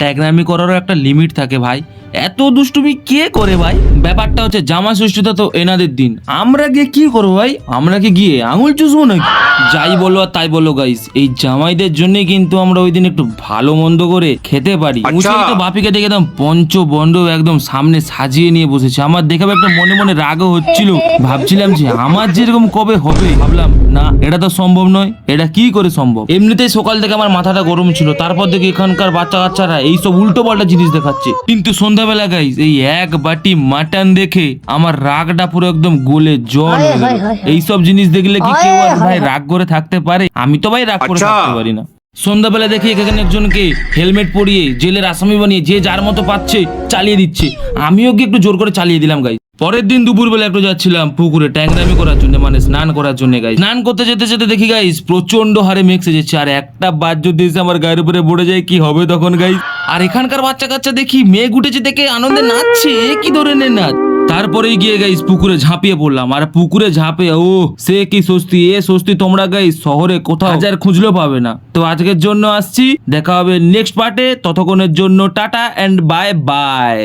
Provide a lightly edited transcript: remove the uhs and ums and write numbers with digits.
ট্যাগরামি করারও একটা লিমিট থাকে ভাই। এত দুষ্টুমি কে করে ভাই? ব্যাপারটা হচ্ছে জামা ষষ্ঠীটা তো এনাদের দিন, আমরা গিয়ে কি করবো ভাই? আমরা কি গিয়ে আঙুল চুষবো নাকি? যাই বলো আর তাই বলো গাইস, এই জামাইদের জন্যই কিন্তু আমরা ওই দিন একটু ভালো মন্দ করে খেতে পারি। মুসিয়ে তো বাপিকে দেখে একদম পঞ্চবন্ড একদম সামনে সাজিয়ে নিয়ে বসেছে। আমার দেখে একটা মনে মনে রাগও হচ্ছিল, ভাবছিলাম যে আমার যেরকম কবে হবে। ভাবলাম না, এটা তো সম্ভব নয়, এটা কি করে সম্ভব? এমনিতেই সকাল থেকে আমার মাথাটা গরম ছিল, তারপর দেখি এখানকার বাচ্চা কাচ্চারা এইসব উল্টো পাল্টা জিনিস দেখাচ্ছে। কিন্তু সন্ধ্যাবেলা গাইস এই এক বাটি মাটন দেখে আমার রাগটা পুরো একদম গলে জল হয়ে গেল। এইসব জিনিস দেখলে কি কেউ আর ভাই রাগ করে থাকতে পারে? আমি তো ভাই রাগ করে থাকতে পারি না। সন্ধ্যাবেলা দেখি এখানে একজনকে হেলমেট পরিয়ে জেলের আসামি বানিয়ে যে যার মতো পাচ্ছে চালিয়ে দিচ্ছে, আমিও গিয়ে একটু জোর করে চালিয়ে দিলাম গাইস। পরের দিন দুপুরবেলা একটু যাচ্ছিলাম পুকুরে ট্যাংরামি করার জন্য, মানে স্নান করার জন্য গাইস। স্নান করতে যেতে যেতে দেখি গাইস প্রচন্ড হারে মেঘ এসেছে, আর একটা বাদ যদি এসে আমার গায়ের উপরে পড়ে যায় কি হবে তখন গাইস? আর এখানকার বাচ্চা কাচ্চা দেখি মেঘ উঠেছে দেখে আনন্দে নাচছে, কি ধরনের নাচ! তারপরেই গিয়ে গাইস পুকুরে ঝাঁপিয়ে পড়লাম, আর পুকুরে ঝাঁপে ও সে কি স্বস্তি! এ স্বস্তি তোমরা গাইস শহরে কোথাও হাজার খুঁজলেও পাবে না। তো আজকের জন্য আসছি, দেখা হবে নেক্সট পার্টে। ততক্ষণের জন্য টাটা এন্ড বাই বাই।